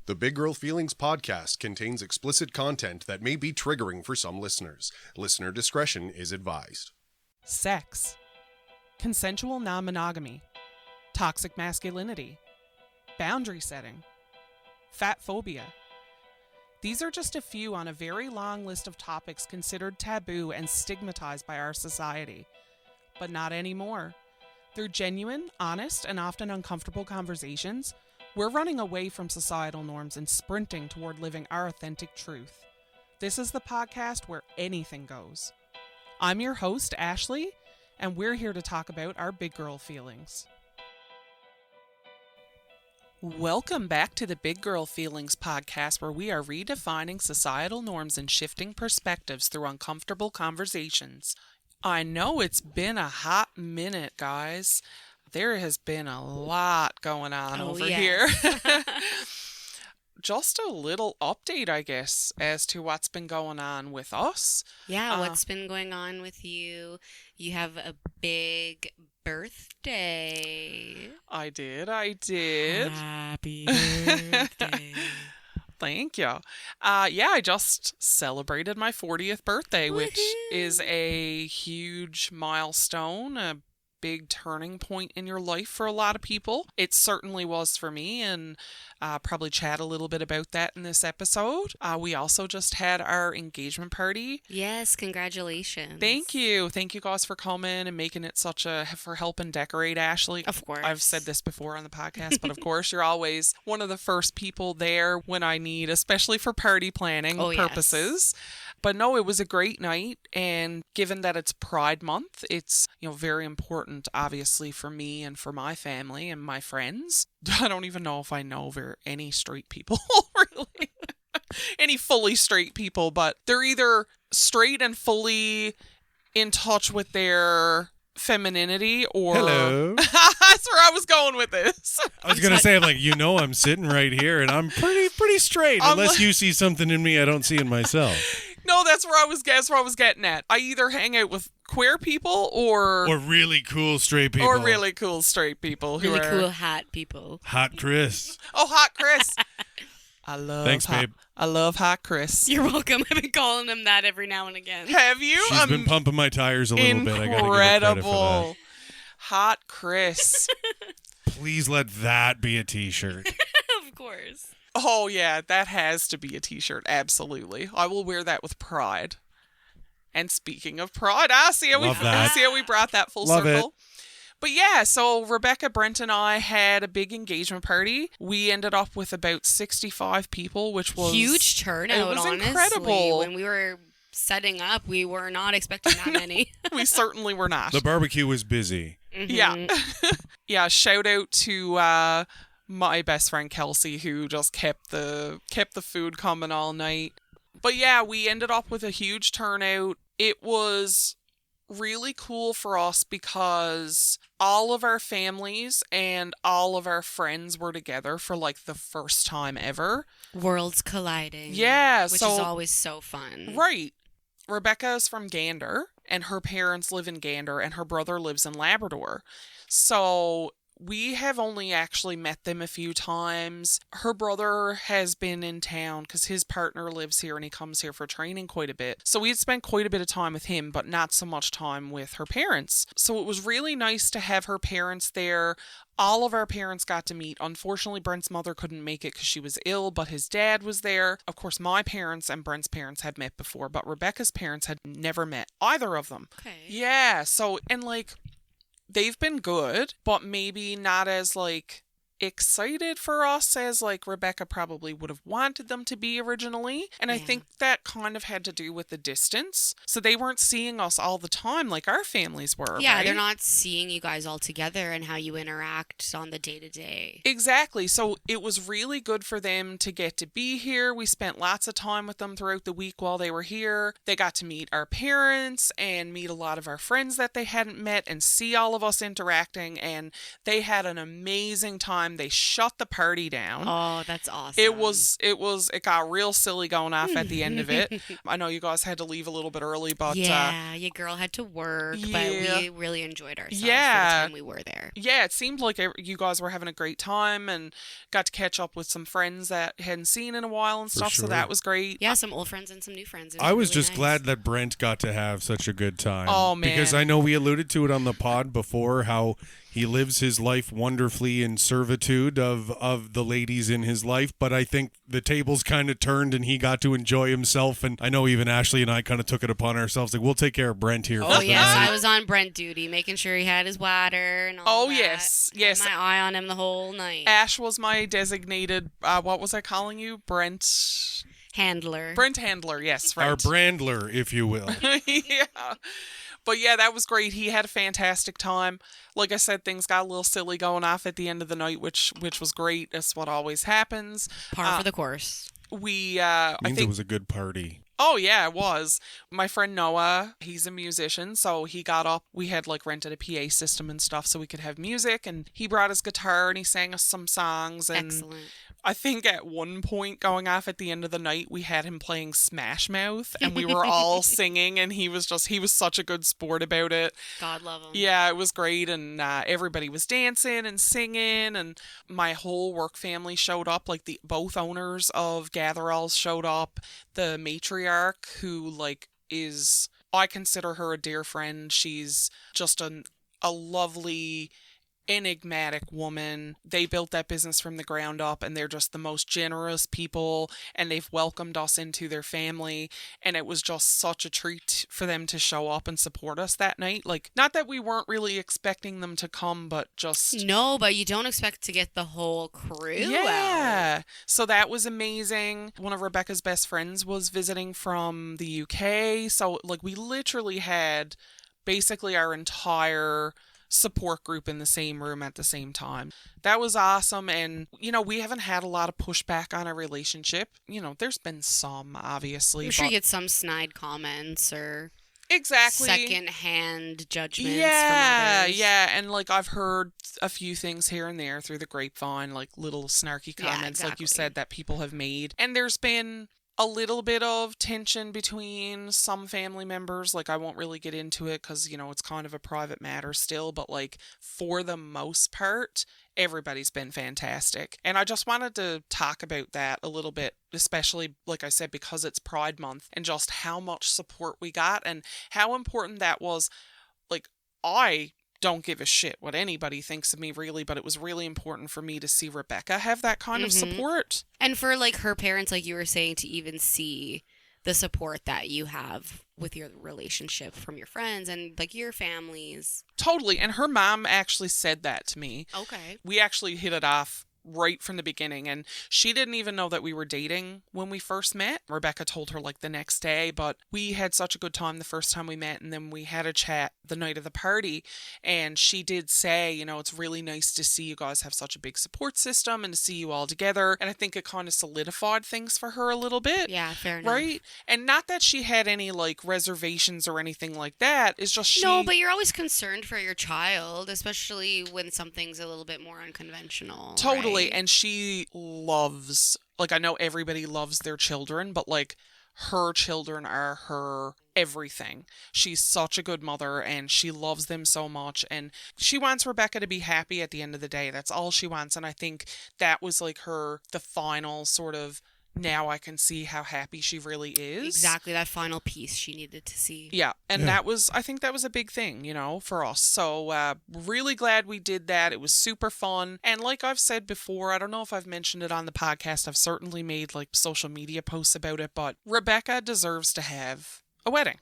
The Big Girl Feelings podcast contains explicit content that may be triggering for some listeners. Listener discretion is advised. Sex, consensual non-monogamy, toxic masculinity, boundary setting, fat phobia. These are just a few on a very long list of topics considered taboo and stigmatized by our society. But not anymore. Through genuine, honest, and often uncomfortable conversations, we're running away from societal norms and sprinting toward living our authentic truth. This is the podcast where anything goes. I'm your host, Ashley, and we're here to talk about our big girl feelings. Welcome back to the Big Girl Feelings podcast, where we are redefining societal norms and shifting perspectives through uncomfortable conversations. I know it's been a hot minute, guys. There has been a lot going on over here. Just a little update, I guess, as to what's been going on with us. Yeah, what's been going on with you? You have a big birthday. I did. Happy birthday. Thank you. I just celebrated my 40th birthday, which is a huge milestone, a big turning point in your life for a lot of people. It certainly was for me, and probably chat a little bit about that in this episode. We also just had our engagement party. Yes, congratulations. Thank you guys for coming and making it for helping decorate, Ashley. Of course. I've said this before on the podcast, but of course you're always one of the first people there when I need, especially for party planning purposes. Yes. But no, it was a great night, and given that it's Pride Month, it's, very important, obviously, for me and for my family and my friends. I don't even know if I know any straight people, really. Any fully straight people, but they're either straight and fully in touch with their femininity or... Hello. That's where I was going with this. I was going to say, I'm sitting right here, and I'm pretty straight, unless you see something in me I don't see in myself. No, that's where I was getting at. I either hang out with queer people or really cool straight people. Or really cool straight people. Really cool hot people. Hot Chris. Oh, Hot Chris. Thanks, babe. I love Hot Chris. You're welcome. I've been calling him that every now and again. Have you? She's been pumping my tires a little bit. I gotta give her credit for that. Hot Chris. Please let that be a t-shirt. Of course. Oh, yeah, that has to be a t-shirt. Absolutely. I will wear that with pride. And speaking of pride, I see how we brought that full Love circle. It. But yeah, so Rebecca, Brent, and I had a big engagement party. We ended up with about 65 people, which was... huge turnout, it was honestly. Incredible. When we were setting up, we were not expecting that many. We certainly were not. The barbecue was busy. Mm-hmm. Yeah. Yeah, shout out to... my best friend Kelsey, who just kept the food coming all night. But yeah, we ended up with a huge turnout. It was really cool for us because all of our families and all of our friends were together for the first time ever. Worlds colliding. Yeah. Which is always so fun. Right. Rebecca is from Gander, and her parents live in Gander, and her brother lives in Labrador. So... we have only actually met them a few times. Her brother has been in town because his partner lives here and he comes here for training quite a bit. So we had spent quite a bit of time with him, but not so much time with her parents. So it was really nice to have her parents there. All of our parents got to meet. Unfortunately, Brent's mother couldn't make it because she was ill, but his dad was there. Of course, my parents and Brent's parents had met before, but Rebecca's parents had never met either of them. Okay. Yeah, so, and they've been good, but maybe not as excited for us as Rebecca probably would have wanted them to be originally. And I think that kind of had to do with the distance. So they weren't seeing us all the time like our families were. Yeah, right? They're not seeing you guys all together and how you interact on the day-to-day. Exactly. So it was really good for them to get to be here. We spent lots of time with them throughout the week while they were here. They got to meet our parents and meet a lot of our friends that they hadn't met and see all of us interacting. And they had an amazing time time. They shut the party down. Oh, that's awesome. It got real silly going off at the end of it. I know you guys had to leave a little bit early, but yeah, your girl had to work, but we really enjoyed ourselves for the time we were there. Yeah, it seemed like you guys were having a great time and got to catch up with some friends that hadn't seen in a while and stuff, so that was great. Yeah, some old friends and some new friends. I was really just nice. glad that Brent got to have such a good time. Oh, man. Because I know we alluded to it on the pod before, how he lives his life wonderfully in servitude of the ladies in his life, but I think the tables kind of turned and he got to enjoy himself. And I know even Ashley and I kind of took it upon ourselves, like, we'll take care of Brent here. Oh, yes, I was on Brent duty, making sure he had his water and all that. Yes. Had my eye on him the whole night. Ash was my designated, what was I calling you? Brent Handler. Brent Handler, yes. Right. Our Brandler, if you will. Yeah. But yeah, that was great. He had a fantastic time. Like I said, things got a little silly going off at the end of the night, which was great. That's what always happens. Par for the course. We, I think it was a good party. Oh, yeah, it was. My friend Noah, he's a musician, so he got up. We had, like, rented a PA system and stuff so we could have music, and he brought his guitar and he sang us some songs. And Excellent. I think at one point going off at the end of the night, we had him playing Smash Mouth, and we were all singing, and he was such a good sport about it. God love him. Yeah, it was great, and everybody was dancing and singing, and my whole work family showed up. Like, both owners of Gatheralls showed up. The matriarch, who, like, I consider her a dear friend. She's just a lovely, enigmatic woman. They built that business from the ground up, and they're just the most generous people, and they've welcomed us into their family, and it was just such a treat for them to show up and support us that night. Like, not that we weren't really expecting them to come, but just... No, but you don't expect to get the whole crew Yeah. So that was amazing. One of Rebecca's best friends was visiting from the UK, so, like, we literally had basically our entire support group in the same room at the same time. That was awesome. And, we haven't had a lot of pushback on our relationship. There's been some, obviously. I'm sure you get some snide comments or exactly second-hand judgments from others. Yeah. And, like, I've heard a few things here and there through the grapevine, like little snarky comments, like you said, that people have made. And there's been a little bit of tension between some family members. Like, I won't really get into it because, it's kind of a private matter still. But, like, for the most part, everybody's been fantastic. And I just wanted to talk about that a little bit, especially, like I said, because it's Pride Month and just how much support we got and how important that was. Like, I don't give a shit what anybody thinks of me, really, but it was really important for me to see Rebecca have that kind of support. And for, like, her parents, like you were saying, to even see the support that you have with your relationship from your friends and, like, your families. Totally. And her mom actually said that to me. Okay. We actually hit it off right from the beginning, and she didn't even know that we were dating when we first met. Rebecca told her, like, the next day, but we had such a good time the first time we met, and then we had a chat the night of the party, and she did say, it's really nice to see you guys have such a big support system and to see you all together. And I think it kind of solidified things for her a little bit. Yeah, fair enough. Right? And not that she had any, like, reservations or anything like that. It's just No, but you're always concerned for your child, especially when something's a little bit more unconventional. Totally. Right? And she loves, like, I know everybody loves their children, but, like, her children are her everything. She's such a good mother, and she loves them so much, and she wants Rebecca to be happy at the end of the day. That's all she wants. And I think that was, like, the final sort of, now I can see how happy she really is. Exactly, that final piece she needed to see. Yeah, and I think that was a big thing, for us. So really glad we did that. It was super fun. And like I've said before, I don't know if I've mentioned it on the podcast. I've certainly made, like, social media posts about it, but Rebecca deserves to have a wedding.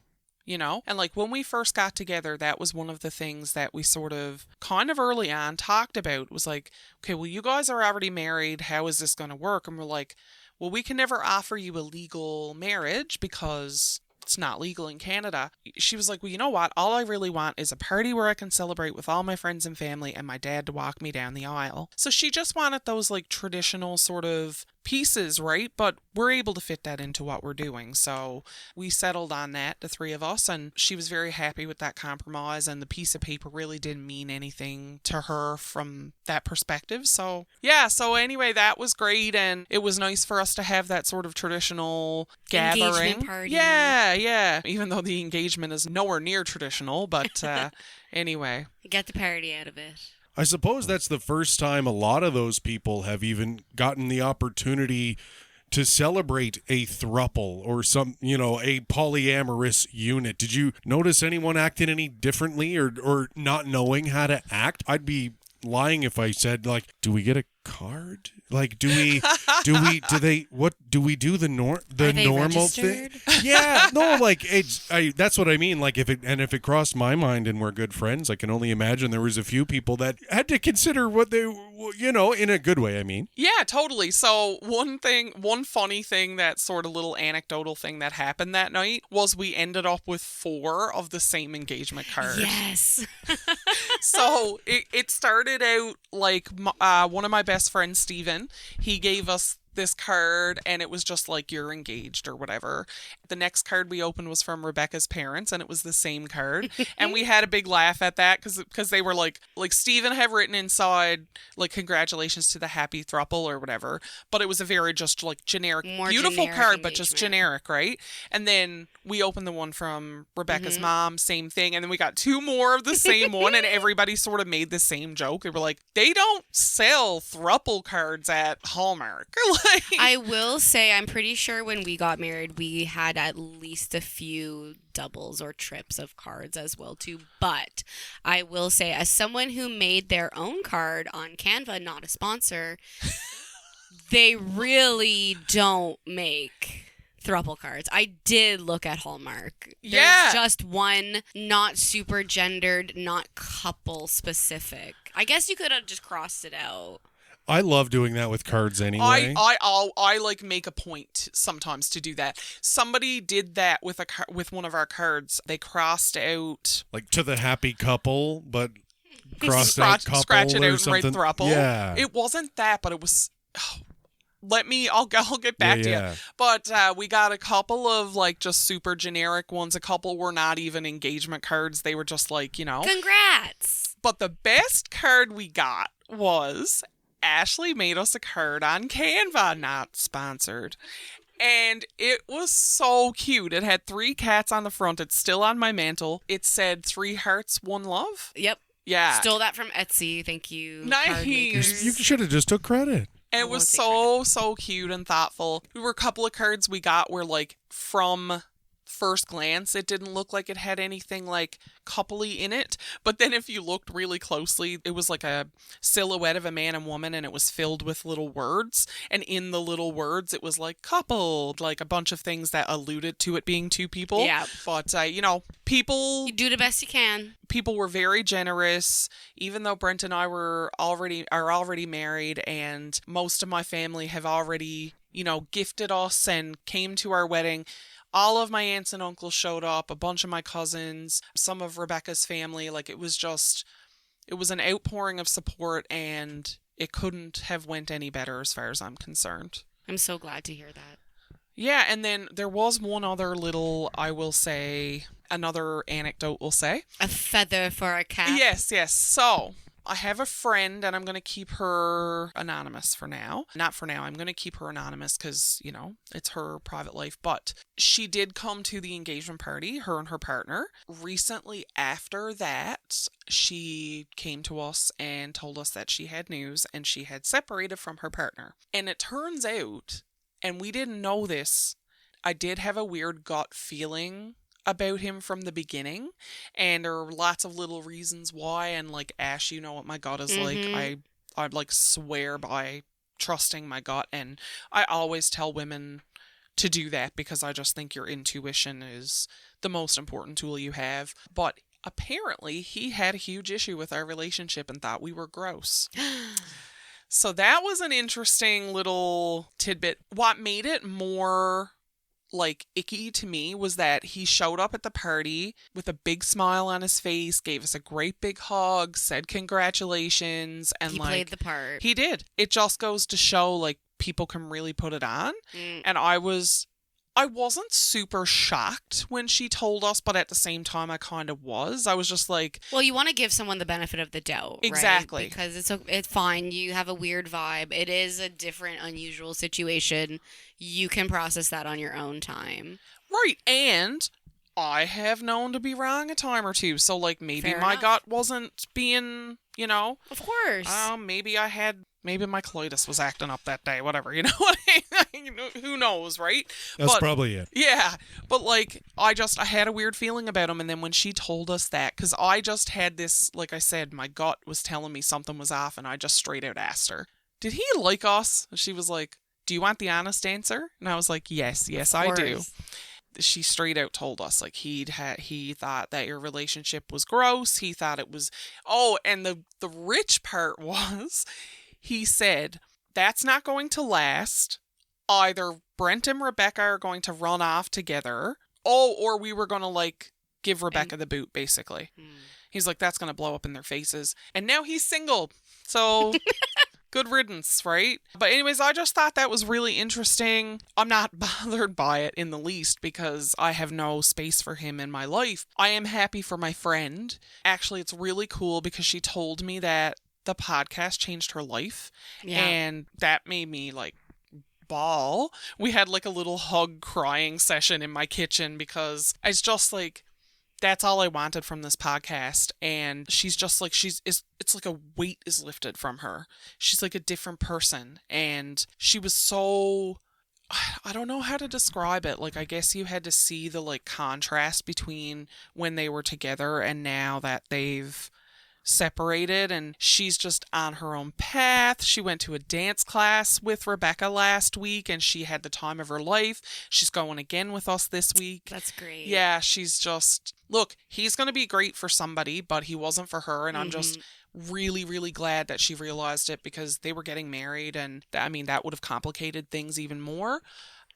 And, like, when we first got together, that was one of the things that we sort of kind of early on talked about. Was like, okay, well, you guys are already married. How is this going to work? And we're like, well, we can never offer you a legal marriage because it's not legal in Canada. She was like, well, you know what? All I really want is a party where I can celebrate with all my friends and family and my dad to walk me down the aisle. So she just wanted those, like, traditional sort of pieces, right? But we're able to fit that into what we're doing. So we settled on that, the three of us, and she was very happy with that compromise, and the piece of paper really didn't mean anything to her from that perspective. So yeah, so anyway, that was great, and it was nice for us to have that sort of traditional gathering. Engagement party. Yeah. Even though the engagement is nowhere near traditional, but anyway. Get the party out of it. I suppose that's the first time a lot of those people have even gotten the opportunity to celebrate a throuple or some, a polyamorous unit. Did you notice anyone acting any differently or not knowing how to act? I'd be lying if I said, like, do we get a card? Like, do we do the normal thing? Yeah, no, like that's what I mean. Like if it crossed my mind and we're good friends, I can only imagine there was a few people that had to consider what they, in a good way, I mean. Yeah, totally. So one funny thing, that sort of little anecdotal thing that happened that night was we ended up with 4 of the same engagement card. Yes. So it started out like one of my best friends, Steven, he gave us this card and it was just like, you're engaged or whatever. The next card we opened was from Rebecca's parents and it was the same card. And we had a big laugh at that because they were like Stephen had written inside like, congratulations to the happy throuple or whatever. But it was a very just like generic, more beautiful generic card, but engagement. just generic, right? And then we opened the one from Rebecca's mom, same thing. And then we got 2 more of the same one and everybody sort of made the same joke. They were like, they don't sell throuple cards at Hallmark. I will say, I'm pretty sure when we got married, we had at least a few doubles or trips of cards as well too. But I will say, as someone who made their own card on Canva, not a sponsor, they really don't make throuple cards. I did look at Hallmark. Yeah. There's just one, not super gendered, not couple specific. I guess you could have just crossed it out. I love doing that with cards anyway. I like make a point sometimes to do that. Somebody did that with with one of our cards. They crossed out like to the happy couple, but crossed scratch, out couple scratch it or out and write something. throuple. Yeah. It wasn't that, but it was. I'll get back to you. But we got a couple of like just super generic ones. A couple were not even engagement cards. They were just like, Congrats. But the best card we got was Ashley made us a card on Canva, not sponsored. And it was so cute. It had 3 cats on the front. It's still on my mantle. It said 3 hearts, 1 love. Yep. Yeah. Stole that from Etsy. Thank you. Nice. Card makers. You should have just took credit. And it was so cute and thoughtful. There were a couple of cards we got where like from first glance it didn't look like it had anything like coupley in it, but then if you looked really closely it was like a silhouette of a man and woman and it was filled with little words, and in the little words it was like coupled, like a bunch of things that alluded to it being 2 people. Yeah. But people You do the best you can. People were very generous, even though Brent and I are already married, and most of my family have already, gifted us and came to our wedding. All of my aunts and uncles showed up, a bunch of my cousins, some of Rebecca's family. Like it was an outpouring of support, and it couldn't have went any better as far as I'm concerned. I'm so glad to hear that. Yeah, and then there was one other little, another anecdote we'll say. A feather for a cat. Yes. So, I have a friend, and I'm going to keep her anonymous for now. Not for now. I'm going to keep her anonymous because, it's her private life. But she did come to the engagement party, her and her partner. Recently after that, she came to us and told us that she had news and she had separated from her partner. And it turns out, and we didn't know this, I did have a weird gut feeling about him from the beginning, and there are lots of little reasons why, and like Ash, you know what my gut is like. I like swear by trusting my gut, and I always tell women to do that because I just think your intuition is the most important tool you have. But apparently he had a huge issue with our relationship and thought we were gross. So that was an interesting little tidbit. What made it more like icky to me was that he showed up at the party with a big smile on his face, gave us a great big hug, said congratulations, and He like played the part. he did. It just goes to show like people can really put it on. Mm. And I wasn't super shocked when she told us, but at the same time, I kind of was. I was just like, Well, you want to give someone the benefit of the doubt, Exactly. right? Because it's fine. You have a weird vibe. It is a different, unusual situation. You can process that on your own time. right. And I have known to be wrong a time or two. So, like, maybe Fair my enough. gut wasn't being, Of course. maybe my coitus was acting up that day, whatever, who knows, right? That's But- probably it. Yeah, but like I had a weird feeling about him, and then when she told us that, because I just had this, like I said, my gut was telling me something was off, and I just straight out asked her, "Did he like us?" And she was like, "Do you want the honest answer?" And I was like, "Yes, I do." course. She straight out told us like he thought that your relationship was gross. He thought it was and the rich part was he said that's not going to last. Either Brent and Rebecca are going to run off together. Or we were going to like give Rebecca the boot basically. He's like that's going to blow up in their faces. And now he's single. So good riddance, right? But anyways, I just thought that was really interesting. I'm not bothered by it in the least because I have no space for him in my life. I am happy for my friend. Actually, it's really cool because she told me that the podcast changed her life. Yeah. And that made me like bawl. We had like a little hug crying session in my kitchen because it's just like that's all I wanted from this podcast. And she's just like, it's like a weight is lifted from her. She's like a different person. And she was so, I don't know how to describe it. Like, I guess you had to see the like contrast between when they were together and now that they've separated, and she's just on her own path. She went to a dance class with Rebecca last week and she had the time of her life. She's going again with us this week. That's great. Yeah, she's just, look, he's going to be great for somebody, but he wasn't for her. And I'm just really, really glad that she realized it because they were getting married. And I mean, that would have complicated things even more.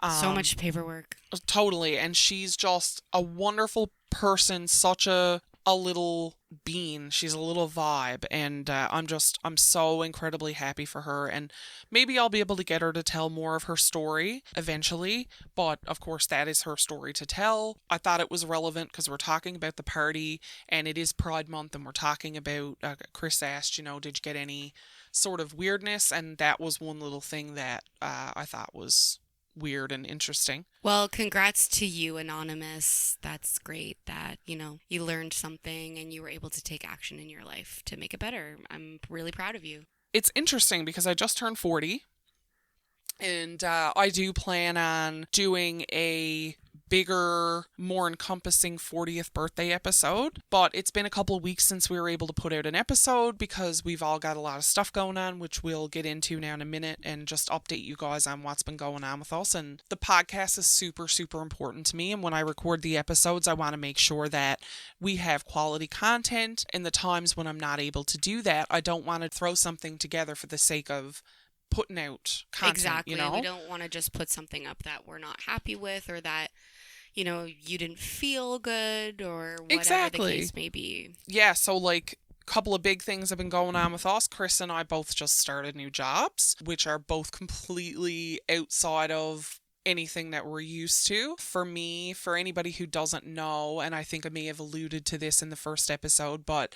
So much paperwork. Totally. And she's just a wonderful person, such a little bean. She's a little vibe. And I'm so incredibly happy for her. And maybe I'll be able to get her to tell more of her story eventually. But of course, that is her story to tell. I thought it was relevant because we're talking about the party and it is Pride Month and we're talking about, Chris asked, did you get any sort of weirdness? And that was one little thing that I thought was weird and interesting. Well, congrats to you, Anonymous. That's great that, you learned something and you were able to take action in your life to make it better. I'm really proud of you. It's interesting because I just turned 40 and I do plan on doing a bigger, more encompassing 40th birthday episode, but it's been a couple of weeks since we were able to put out an episode because we've all got a lot of stuff going on, which we'll get into now in a minute and just update you guys on what's been going on with us. And the podcast is super, super important to me. And when I record the episodes, I want to make sure that we have quality content. And the times when I'm not able to do that, I don't want to throw something together for the sake of putting out content. Exactly. We don't want to just put something up that we're not happy with or that you didn't feel good or whatever the case may be. Yeah, so like a couple of big things have been going on with us. Chris and I both just started new jobs, which are both completely outside of anything that we're used to. For me, for anybody who doesn't know, and I think I may have alluded to this in the first episode, but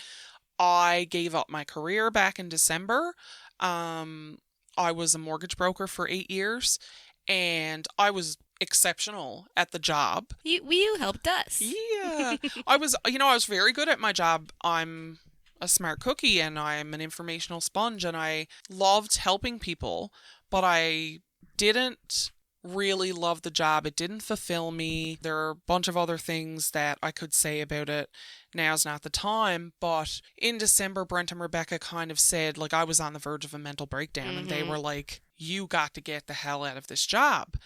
I gave up my career back in December. I was a mortgage broker for 8 years and I was exceptional at the job. You helped us. Yeah. I was very good at my job. I'm a smart cookie and I'm an informational sponge and I loved helping people, but I didn't really love the job. It didn't fulfill me. There are a bunch of other things that I could say about it. Now's not the time, but in December, Brent and Rebecca kind of said, like, I was on the verge of a mental breakdown and they were like, you got to get the hell out of this job.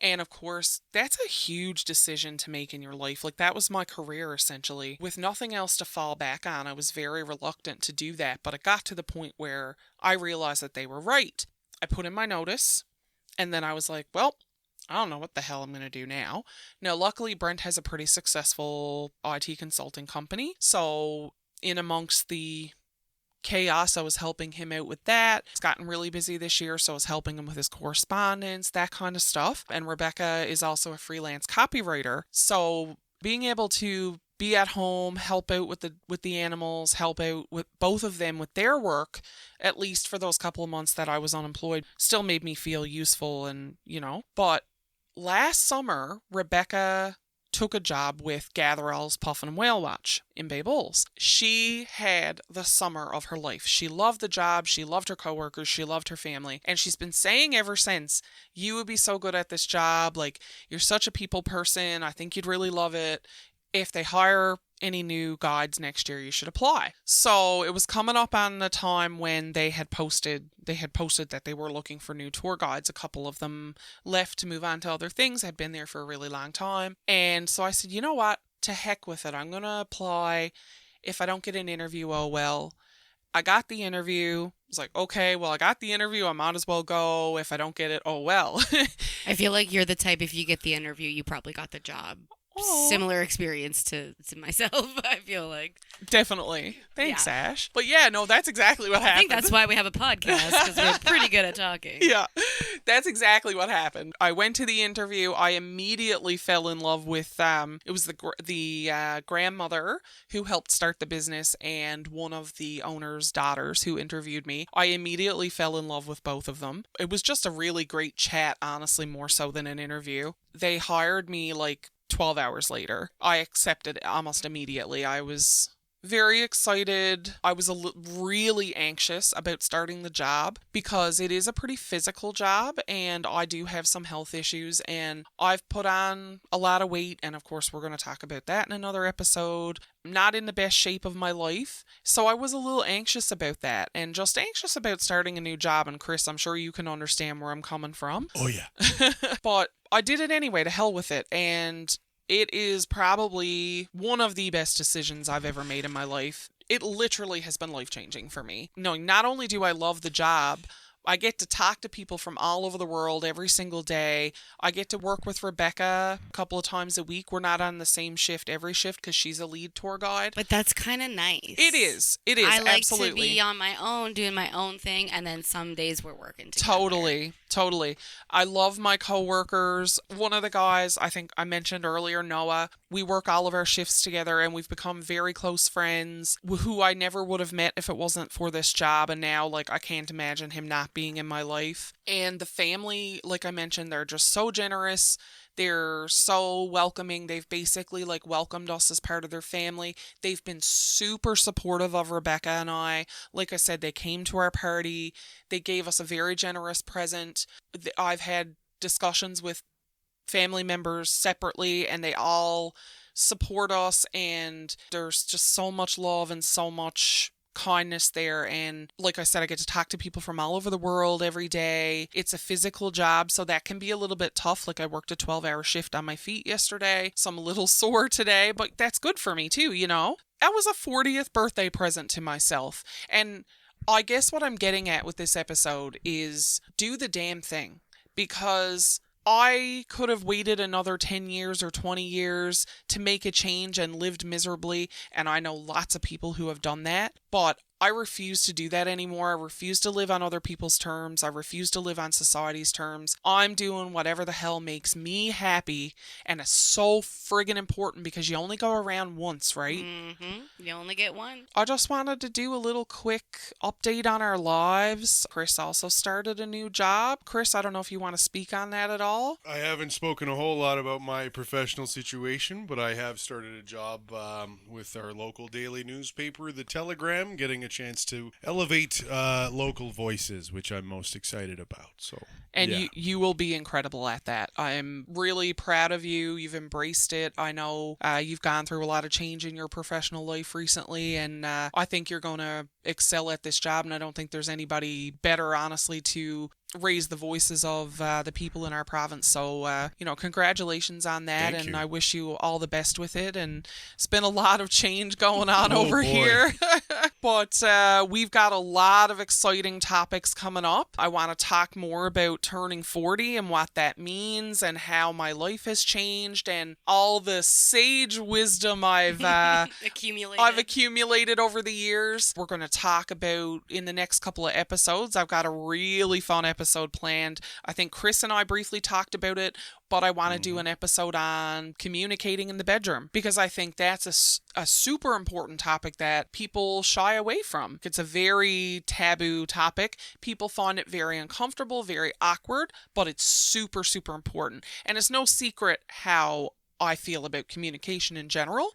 And of course, that's a huge decision to make in your life. Like, that was my career, essentially. With nothing else to fall back on, I was very reluctant to do that. But it got to the point where I realized that they were right. I put in my notice, and then I was like, well, I don't know what the hell I'm going to do now. Now, luckily, Brent has a pretty successful IT consulting company. So in amongst the chaos, I was helping him out with that. He's gotten really busy this year, so I was helping him with his correspondence, that kind of stuff. And Rebecca is also a freelance copywriter. So being able to be at home, help out with the animals, help out with both of them with their work, at least for those couple of months that I was unemployed, still made me feel useful and, But last summer, Rebecca took a job with Gatherell's Puffin and Whale Watch in Bay Bulls. She had the summer of her life. She loved the job. She loved her coworkers. She loved her family. And she's been saying ever since, you would be so good at this job. Like, you're such a people person. I think you'd really love it. If they hire any new guides next year, you should apply. So it was coming up on the time when they had posted that they were looking for new tour guides. A couple of them left to move on to other things, had been there for a really long time. And so I said, you know what? To heck with it. I'm going to apply. If I don't get an interview, oh well. I got the interview. I was like, okay, well, I got the interview. I might as well go. If I don't get it, oh well. I feel like you're the type, if you get the interview, you probably got the job. Aw. Similar experience to myself, I feel like. Definitely. Thanks, Ash. But yeah, no, that's exactly what happened. I think that's why we have a podcast, because we're pretty good at talking. Yeah, that's exactly what happened. I went to the interview. I immediately fell in love with it was the grandmother who helped start the business and one of the owner's daughters who interviewed me. I immediately fell in love with both of them. It was just a really great chat, honestly, more so than an interview. They hired me like 12 hours later. I accepted almost immediately. I was very excited. I was really anxious about starting the job because it is a pretty physical job and I do have some health issues and I've put on a lot of weight, and of course we're going to talk about that in another episode. I'm not in the best shape of my life, so I was a little anxious about that and just anxious about starting a new job. And Chris, I'm sure you can understand where I'm coming from. Oh yeah. But I did it anyway, to hell with it, and it is probably one of the best decisions I've ever made in my life. It literally has been life-changing for me. Knowing not only do I love the job, I get to talk to people from all over the world every single day. I get to work with Rebecca a couple of times a week. We're not on the same shift every shift because she's a lead tour guide. But that's kind of nice. It is. It is. I like absolutely. to be on my own, doing my own thing, and then some days we're working together. Totally. I love my coworkers. One of the guys, I think I mentioned earlier, Noah, we work all of our shifts together and we've become very close friends who I never would have met if it wasn't for this job. And now, like, I can't imagine him not being in my life. And the family, like I mentioned, they're just so generous. They're so welcoming. They've basically like welcomed us as part of their family. They've been super supportive of Rebecca and I. Like I said, they came to our party. They gave us a very generous present. I've had discussions with family members separately and they all support us, and there's just so much love and so much kindness there. And like I said, I get to talk to people from all over the world every day. It's a physical job, so that can be a little bit tough. Like, I worked a 12-hour shift on my feet yesterday, so I'm a little sore today, but that's good for me too, That was a 40th birthday present to myself. And I guess what I'm getting at with this episode is do the damn thing, because I could have waited another 10 years or 20 years to make a change and lived miserably, and I know lots of people who have done that, but I refuse to do that anymore. I refuse to live on other people's terms. I refuse to live on society's terms. I'm doing whatever the hell makes me happy, and it's so friggin' important because you only go around once, right? Mm-hmm. You only get one. I just wanted to do a little quick update on our lives. Chris also started a new job. Chris, I don't know if you want to speak on that at all. I haven't spoken a whole lot about my professional situation, but I have started a job with our local daily newspaper, The Telegram, getting a chance to elevate local voices, which I'm most excited about. So, and yeah. you will be incredible at that. I'm really proud of you. You've embraced it. I know you've gone through a lot of change in your professional life recently, and I think you're going to excel at this job, and I don't think there's anybody better, honestly, to raise the voices of the people in our province. So, congratulations on that. Thank and you. I wish you all the best with it. And it's been a lot of change going on over boy. here. But we've got a lot of exciting topics coming up. I want to talk more about turning 40 and what that means and how my life has changed and all the sage wisdom I've accumulated over the years. We're going to talk about in the next couple of episodes. I've got a really fun episode planned. I think Chris and I briefly talked about it, but I want to do an episode on communicating in the bedroom because I think that's a super important topic that people shy away from. It's a very taboo topic. People find it very uncomfortable, very awkward, but it's super, super important. And it's no secret how I feel about communication in general.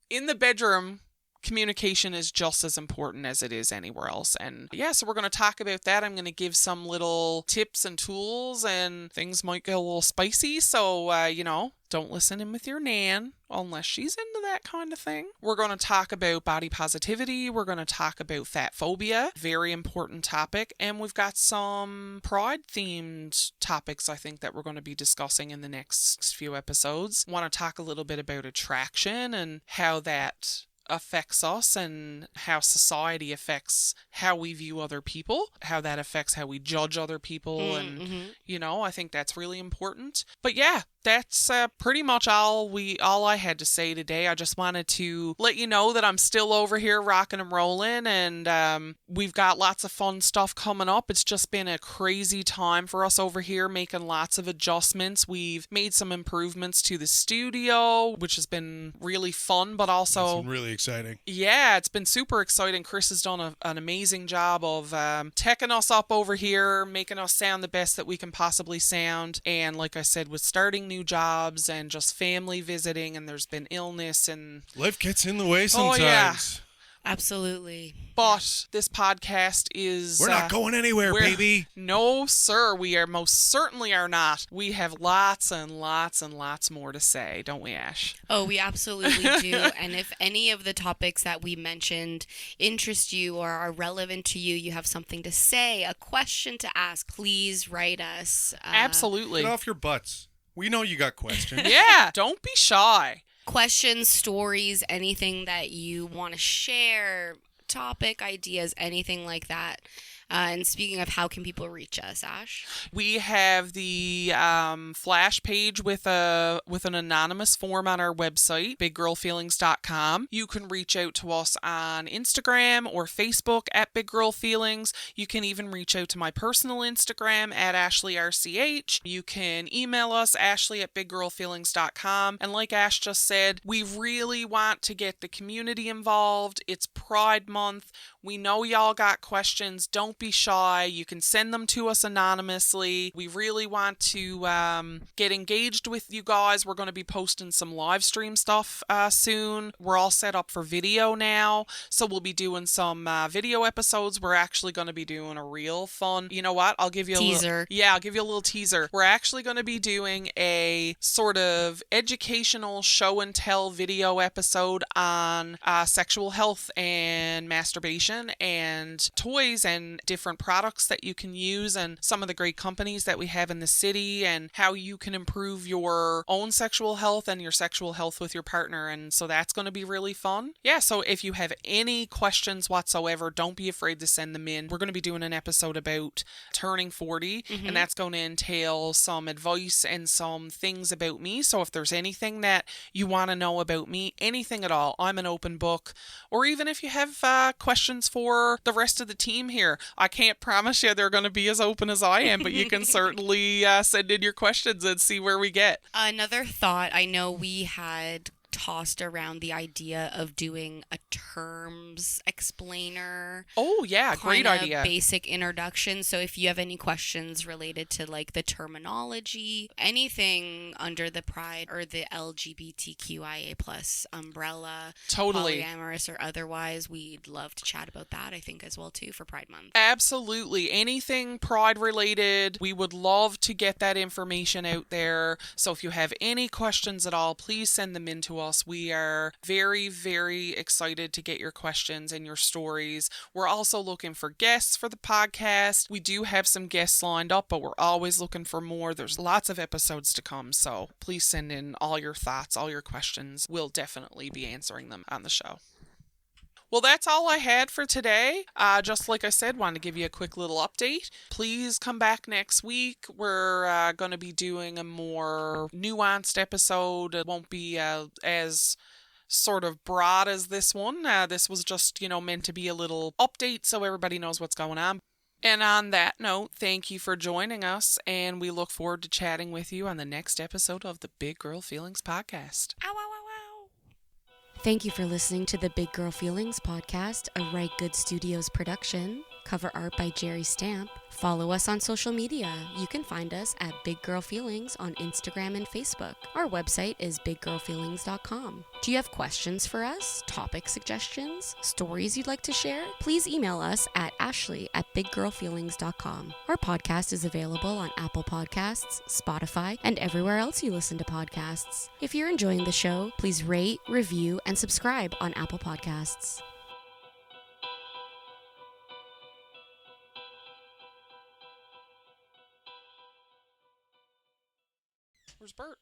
In the bedroom, communication is just as important as it is anywhere else. And yeah, so we're going to talk about that. I'm going to give some little tips and tools, and things might get a little spicy. So, don't listen in with your nan unless she's into that kind of thing. We're going to talk about body positivity. We're going to talk about fat phobia, very important topic. And we've got some pride themed topics, I think, that we're going to be discussing in the next few episodes. Want to talk a little bit about attraction and how that affects us and how society affects how we view other people, how that affects how we judge other people. And I think that's really important. But yeah, that's pretty much all I had to say today. I just wanted to let you know that I'm still over here rocking and rolling, and we've got lots of fun stuff coming up. It's just been a crazy time for us over here, making lots of adjustments. We've made some improvements to the studio, which has been really fun, but also That's really exciting. yeah, it's been super exciting. Chris has done an amazing job of teching us up over here, making us sound the best that we can possibly sound. And like I said, with starting new jobs and just family visiting, and there's been illness and Life gets in the way sometimes. yeah. Absolutely. but this podcast is We're not going anywhere, baby. No, sir, we are most certainly are not. We have lots and lots and lots more to say, don't we, Ash? Oh, we absolutely do. And if any of the topics that we mentioned interest you or are relevant to you, you have something to say, a question to ask, please write us. Absolutely. Get off your butts. We know you got questions. Yeah, don't be shy. Questions, stories, anything that you want to share, topic, ideas, anything like that. And speaking of, how can people reach us, Ash? We have the Flash page with an anonymous form on our website, biggirlfeelings.com. You can reach out to us on Instagram or Facebook at Big Girl Feelings. You can even reach out to my personal Instagram at AshleyRCH. You can email us, Ashley at biggirlfeelings.com. And like Ash just said, we really want to get the community involved. It's Pride Month. We know y'all got questions. Don't be shy. You can send them to us anonymously. We really want to get engaged with you guys. We're going to be posting some live stream stuff soon. We're all set up for video now, so we'll be doing some video episodes. We're actually going to be doing a real fun, you know what? I'll give you a teaser. I'll give you a little teaser. We're actually going to be doing a sort of educational show and tell video episode on sexual health and masturbation and toys and different products that you can use and some of the great companies that we have in the city and how you can improve your own sexual health and your sexual health with your partner. And so that's going to be really fun. Yeah, so if you have any questions whatsoever, don't be afraid to send them in. We're going to be doing an episode about turning 40, and that's going to entail some advice and some things about me. So if there's anything that you want to know about me, anything at all, I'm an open book. Or even if you have questions for the rest of the team here, I can't promise you they're going to be as open as I am, but you can certainly send in your questions and see where we get. Another thought, I know we had tossed around the idea of doing a terms explainer. Oh yeah, great idea. Basic introduction. So if you have any questions related to like the terminology, anything under the Pride or the LGBTQIA plus umbrella, Totally. polyamorous or otherwise, we'd love to chat about that, I think, as well too, for Pride Month. Absolutely. Anything Pride related, we would love to get that information out there. So if you have any questions at all, please send them in to us. We are very, very excited to get your questions and your stories. We're also looking for guests for the podcast. We do have some guests lined up, but we're always looking for more. There's lots of episodes to come, so please send in all your thoughts, all your questions. We'll definitely be answering them on the show. Well, that's all I had for today. Just like I said, wanted to give you a quick little update. Please come back next week. We're going to be doing a more nuanced episode. It won't be as sort of broad as this one. This was just, meant to be a little update so everybody knows what's going on. And on that note, thank you for joining us, and we look forward to chatting with you on the next episode of the Big Girl Feelings Podcast. Ow, ow, ow, ow. Thank you for listening to the Big Girl Feelings Podcast, a Right Good Studios production. Cover art by Jerry Stamp. Follow us on social media. You can find us at Big Girl Feelings on Instagram and Facebook. Our website is biggirlfeelings.com. Do you have questions for us? Topic suggestions? Stories you'd like to share? Please email us at ashley@biggirlfeelings.com. Our podcast is available on Apple Podcasts, Spotify, and everywhere else you listen to podcasts. If you're enjoying the show, please rate, review, and subscribe on Apple Podcasts. Where's Bert?